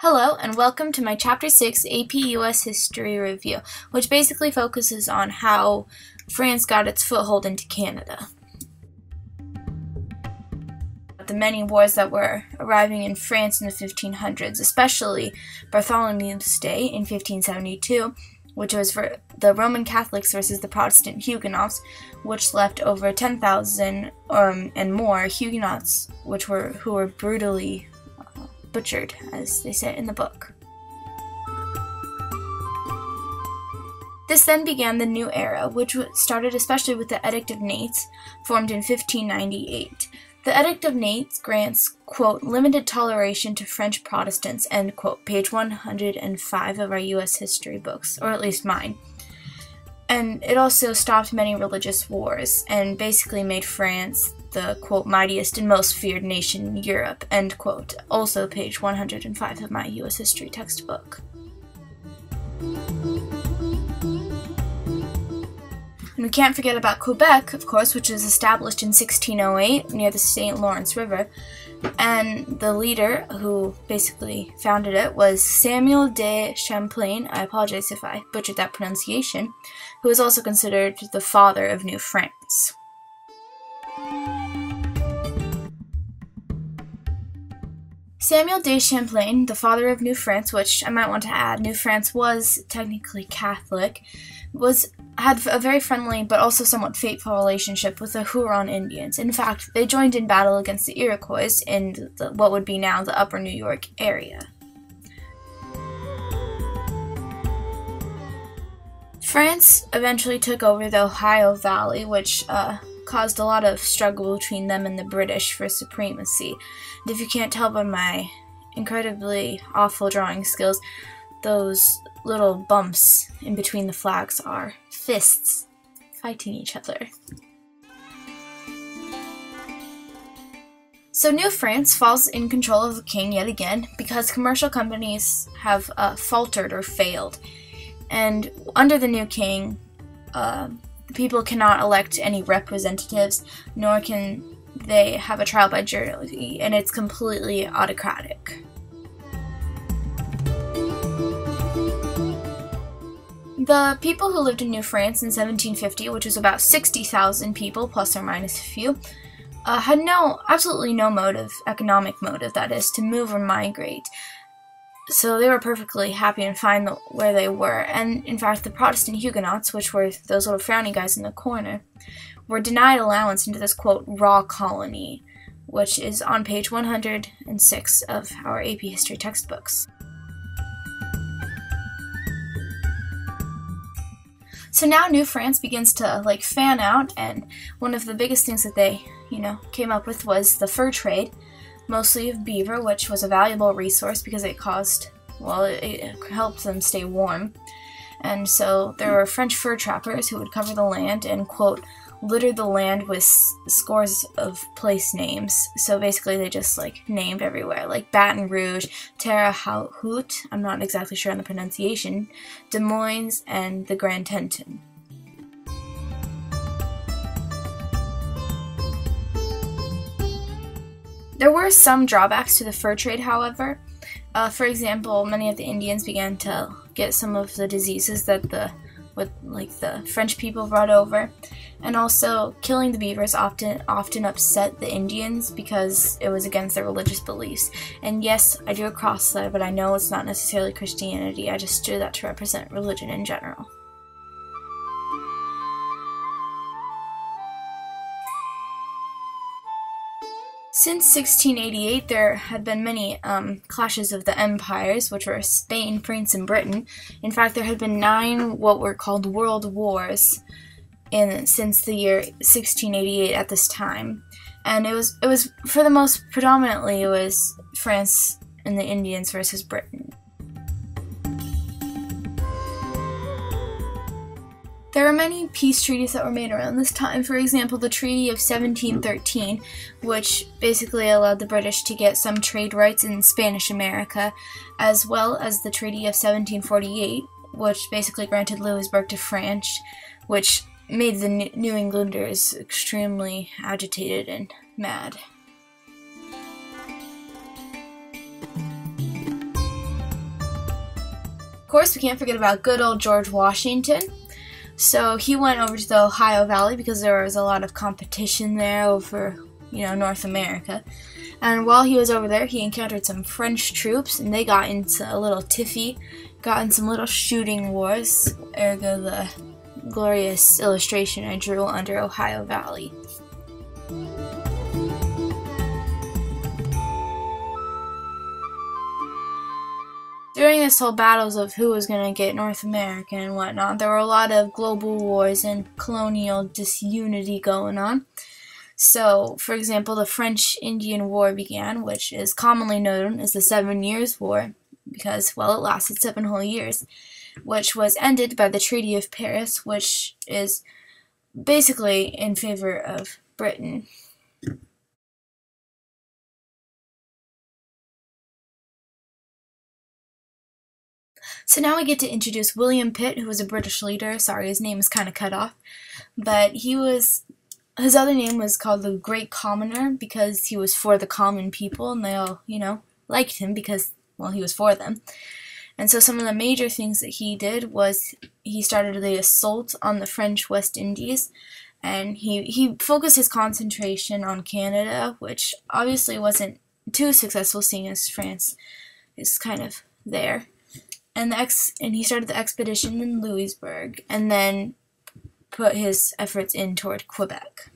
Hello, and welcome to my Chapter 6 APUS History Review, which basically focuses on how France got its foothold into Canada. The many wars that were arriving in France in the 1500s, especially Bartholomew's Day in 1572, which was for the Roman Catholics versus the Protestant Huguenots, which left over 10,000 and more Huguenots who were brutally butchered, as they say in the book. This then began the new era, which started especially with the Edict of Nantes, formed in 1598. The Edict of Nantes grants, quote, limited toleration to French Protestants, end quote, page 105 of our U.S. history books, or at least mine. And it also stopped many religious wars, and basically made France the, quote, mightiest and most feared nation in Europe, end quote, also page 105 of my U.S. history textbook. And we can't forget about Quebec, of course, which was established in 1608 near the St. Lawrence River, and the leader who basically founded it was Samuel de Champlain. I apologize if I butchered that pronunciation, who is also considered the father of New France. Samuel de Champlain, the father of New France, which I might want to add, New France was technically Catholic, had a very friendly but also somewhat fateful relationship with the Huron Indians. In fact, they joined in battle against the Iroquois in what would be now the Upper New York area. France eventually took over the Ohio Valley, which caused a lot of struggle between them and the British for supremacy. And if you can't tell by my incredibly awful drawing skills, those little bumps in between the flags are fists fighting each other. So New France falls in control of the king yet again because commercial companies have faltered or failed. And under the new king, people cannot elect any representatives, nor can they have a trial by jury, and it's completely autocratic. The people who lived in New France in 1750, which was about 60,000 people, plus or minus a few, had absolutely no economic motive, that is, to move or migrate. So they were perfectly happy and fine where they were. And in fact, the Protestant Huguenots, which were those little frowny guys in the corner, were denied allowance into this, quote, raw colony, which is on page 106 of our AP history textbooks. So now New France begins to fan out, and one of the biggest things that they, came up with was the fur trade, mostly of beaver, which was a valuable resource because it helped them stay warm. And so there were French fur trappers who would cover the land and, quote, litter the land with scores of place names. So basically they just named everywhere, like Baton Rouge, Terre Haute, I'm not exactly sure on the pronunciation, Des Moines, and the Grand Teton. There were some drawbacks to the fur trade, however. For example, many of the Indians began to get some of the diseases that the French people brought over, and also killing the beavers often upset the Indians because it was against their religious beliefs. And yes, I drew a cross there, but I know it's not necessarily Christianity. I just drew that to represent religion in general. Since 1688, there had been many clashes of the empires, which were Spain, France, and Britain. In fact, there had been 9 what were called world wars since the year 1688 at this time. And it was for the most predominantly, it was France and the Indians versus Britain. There were many peace treaties that were made around this time. For example, the Treaty of 1713, which basically allowed the British to get some trade rights in Spanish America, as well as the Treaty of 1748, which basically granted Louisbourg to France, which made the New Englanders extremely agitated and mad. course, we can't forget about good old George Washington. So he went over to the Ohio Valley because there was a lot of competition there over, North America. And while he was over there, he encountered some French troops, and they got into a little tiffy, got in some little shooting wars, ergo the glorious illustration I drew under Ohio Valley. During this whole battles of who was going to get North America and whatnot, there were a lot of global wars and colonial disunity going on. So, for example, the French-Indian War began, which is commonly known as the 7 Years' War, because, well, it lasted 7 whole years, which was ended by the Treaty of Paris, which is basically in favor of Britain. So now we get to introduce William Pitt, who was a British leader. Sorry, his name is kind of cut off. But his other name was called the Great Commoner because he was for the common people, and they all, liked him because, well, he was for them. And so some of the major things that he did was he started the assault on the French West Indies, and he focused his concentration on Canada, which obviously wasn't too successful, seeing as France is kind of there. And he started the expedition in Louisbourg, and then put his efforts in toward Quebec.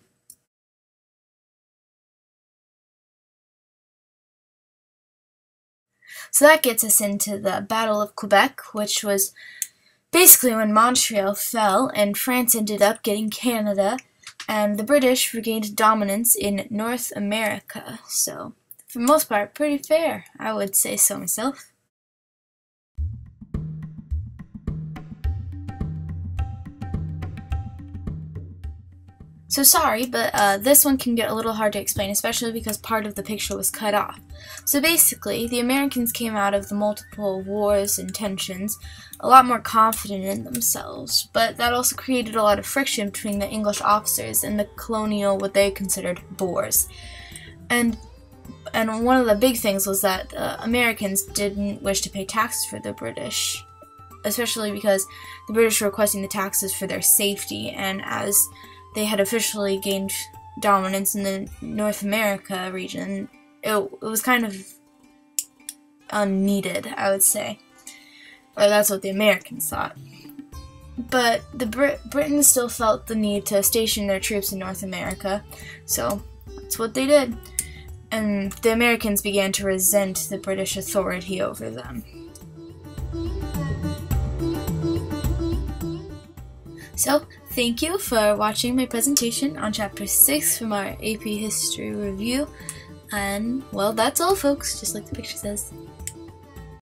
So that gets us into the Battle of Quebec, which was basically when Montreal fell, and France ended up getting Canada, and the British regained dominance in North America. So, for the most part, pretty fair, I would say so myself. So sorry, but this one can get a little hard to explain, especially because part of the picture was cut off. So basically, the Americans came out of the multiple wars and tensions a lot more confident in themselves, but that also created a lot of friction between the English officers and the colonial, what they considered, boors. And one of the big things was that Americans didn't wish to pay taxes for the British, especially because the British were requesting the taxes for their safety, and as they had officially gained dominance in the North America region, it was kind of unneeded, I would say. Or that's what the Americans thought. But Britain still felt the need to station their troops in North America, so that's what they did. And the Americans began to resent the British authority over them. So, thank you for watching my presentation on Chapter 6 from our AP History Review. And, well, that's all, folks, just like the picture says.